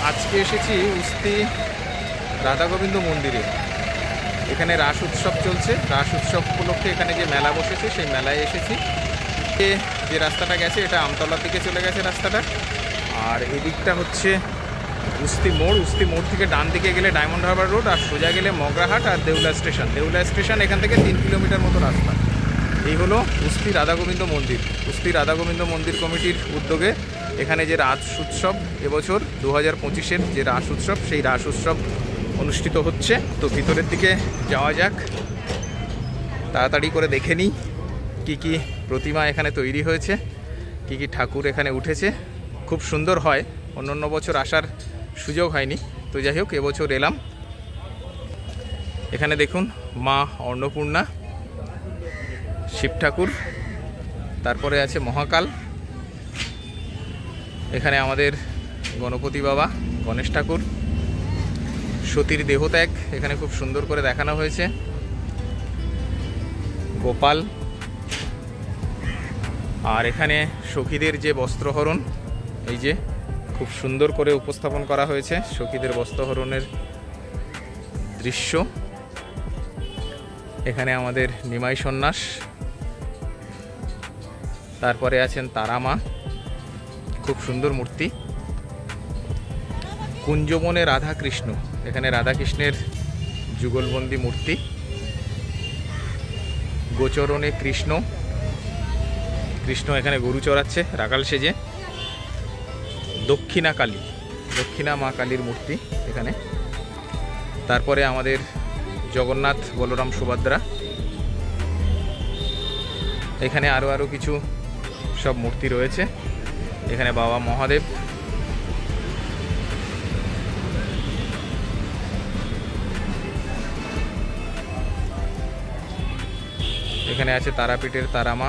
আজকে এসেছি উস্তি রাধা গোবিন্দ মন্দিরে। এখানে রাস উৎসব চলছে। রাস উৎসব উপলক্ষে এখানে যে মেলা বসেছে সেই মেলায় এসেছি। যে রাস্তাটা গেছে এটা আমতলার দিকে চলে গেছে রাস্তাটা, আর এদিকটা হচ্ছে উস্তি মোড়। উস্তি মোড় থেকে ডান দিকে গেলে ডায়মন্ড হারবার রোড, আর সোজা গেলে মগরাহাট আর দেউলা স্টেশন। দেউলা স্টেশন এখান থেকে 3 কিলোমিটার মতো রাস্তা। এই হলো উস্তি রাধা গোবিন্দ মন্দির। উস্তি রাধা গোবিন্দ মন্দির কমিটির উদ্যোগে এখানে যে রাস উৎসব এবছর 2025-এর যে রাস উৎসব, সেই রাস উৎসব অনুষ্ঠিত হচ্ছে। তো ভিতরের দিকে যাওয়া যাক, তাড়াতাড়ি করে দেখে নিই কী কী প্রতিমা এখানে তৈরি হয়েছে, কী কী ঠাকুর এখানে উঠেছে। খুব সুন্দর হয়, অন্য বছর আসার সুযোগ হয়নি, তো যাই হোক এবছর এলাম। এখানে দেখুন মা অন্নপূর্ণা, শিব ঠাকুর, তারপরে আছে মহাকাল। এখানে আমাদের গণপতি বাবা, গণেশ ঠাকুর, সতীর দেহত্যাগ এখানে খুব সুন্দর করে দেখানো হয়েছে, গোপাল, আর এখানে সখীদের যে বস্ত্রহরণ, এই যে খুব সুন্দর করে উপস্থাপন করা হয়েছে সখীদের বস্ত্রহরণের দৃশ্য। এখানে আমাদের নিমাই সন্ন্যাস, তারপরে আছেন তারা মা, খুব সুন্দর মূর্তি। কুঞ্জবনে রাধা কৃষ্ণ, এখানে রাধা কৃষ্ণের যুগলবন্দি মূর্তি। গোচরণে কৃষ্ণ, কৃষ্ণ এখানে গরু চড়াচ্ছে রাখাল সেজে। দক্ষিণা কালী, দক্ষিণা মা কালীর মূর্তি এখানে। তারপরে আমাদের জগন্নাথ, বলরাম, সুভদ্রা। এখানে আরও কিছু সব মূর্তি রয়েছে। এখানে বাবা মহাদেব, এখানে আছে তারাপীঠের তারামা,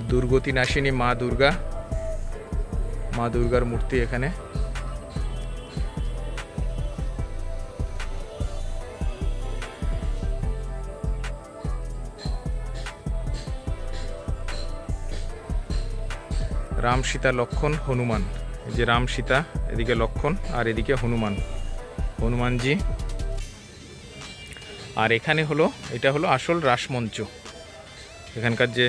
দুর্গতি নাশিনী মা দুর্গা, মা দুর্গার মূর্তি এখানে। রাম, সীতা, লক্ষণ, হনুমান। এই যে রাম সীতা, এদিকে লক্ষণ আর এদিকে হনুমান, হনুমানজি। আর এখানে হলো, এটা হলো আসল রাসমঞ্চ। এখানকার যে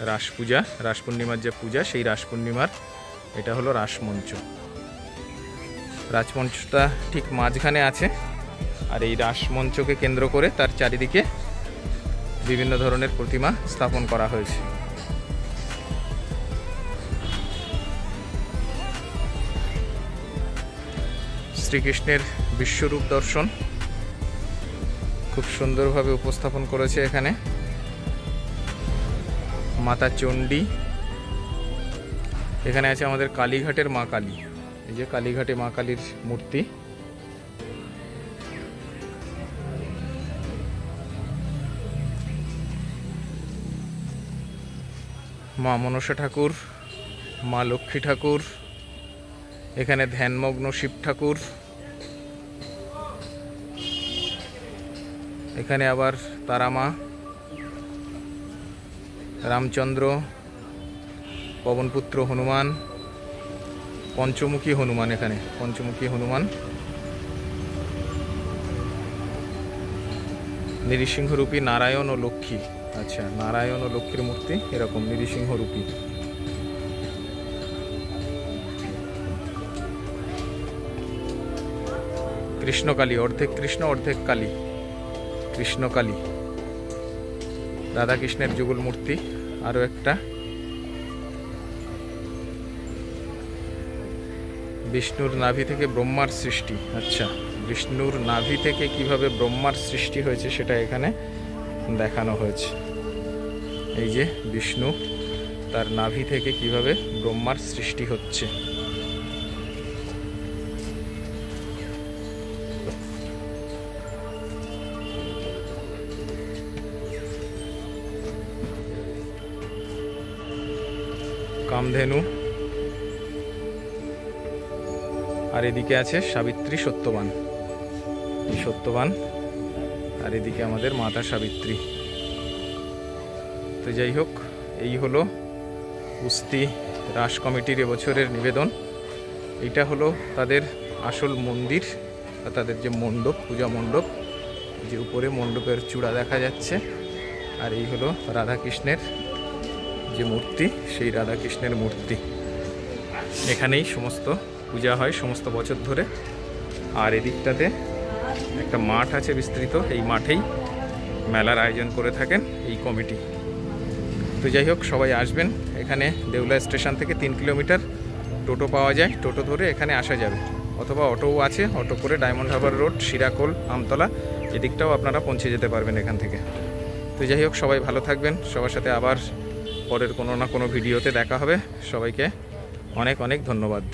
রাস পূজা, রাস পূর্ণিমার যে পূজা, সেই রাস পূর্ণিমার এটা হলো রাসমঞ্চ। রাজমঞ্চটা ঠিক মাঝখানে আছে, আর এই রাসমঞ্চকে কেন্দ্র করে তার চারিদিকে বিভিন্ন ধরনের প্রতিমা স্থাপন করা হয়েছে। শ্রীকৃষ্ণের বিশ্বরূপ দর্শন খুব সুন্দরভাবে উপস্থাপন করেছে এখানে। মাতা চণ্ডী, এখানে আছে আমাদের কালীঘাটের মা কালী। এই যে কালীঘাটে মা কালীর মূর্তি। মা মনসা ঠাকুর, মা লক্ষ্মী ঠাকুর, এখানে ধ্যানমগ্ন শিব ঠাকুর, এখানে আবার তারামা, রামচন্দ্র, পবনপুত্র হনুমান, পঞ্চমুখী হনুমান, এখানে পঞ্চমুখী হনুমান, নৃসিংহরূপী নারায়ণ ও লক্ষ্মী। আচ্ছা, নারায়ণ ও লক্ষ্মীর মূর্তি এরকম নৃসিংহরূপী। কৃষ্ণকালী, অর্ধেক কৃষ্ণ অর্ধেক কালী, কৃষ্ণকালী। রাধাকৃষ্ণের যুগল মূর্তি আরও একটা। বিষ্ণুর নাভি থেকে ব্রহ্মার সৃষ্টি। আচ্ছা, বিষ্ণুর নাভি থেকে কিভাবে ব্রহ্মার সৃষ্টি হয়েছে সেটা এখানে দেখানো হয়েছে। এই যে বিষ্ণু, তার নাভি থেকে কিভাবে ব্রহ্মার সৃষ্টি হচ্ছে। কামধেনু, আর এদিকে আছে সাবিত্রী সত্যবান, এই সত্যবান, আর এদিকে আমাদের মাতা সাবিত্রী। তো যাই হোক, এই হলো কুস্তি রাস কমিটির এবছরের নিবেদন। এইটা হলো তাদের আসল মন্দির বা তাদের যে মণ্ডপ, পূজা মণ্ডপ, যে উপরে মণ্ডপের চূড়া দেখা যাচ্ছে। আর এই হলো রাধাকৃষ্ণের যে মূর্তি, সেই রাধাকৃষ্ণের মূর্তি। এখানেই সমস্ত পূজা হয় সমস্ত বছর ধরে। আর এদিকটাতে একটা মাঠ আছে বিস্তৃত, এই মাঠেই মেলার আয়োজন করে থাকেন এই কমিটি। তো যাই হোক, সবাই আসবেন। এখানে দেউলা স্টেশন থেকে 3 কিলোমিটার টোটো পাওয়া যায়, টোটো ধরে এখানে আসা যাবে, অথবা অটোও আছে, অটো করে ডায়মন্ড হারবার রোড, শিরাকোল, আমতলা এদিকটাও আপনারা পৌঁছে যেতে পারবেন এখান থেকে। তো যাই হোক, সবাই ভালো থাকবেন। সবার সাথে আবার পরের কোনো না কোনো ভিডিওতে দেখা হবে। সবাইকে অনেক অনেক ধন্যবাদ।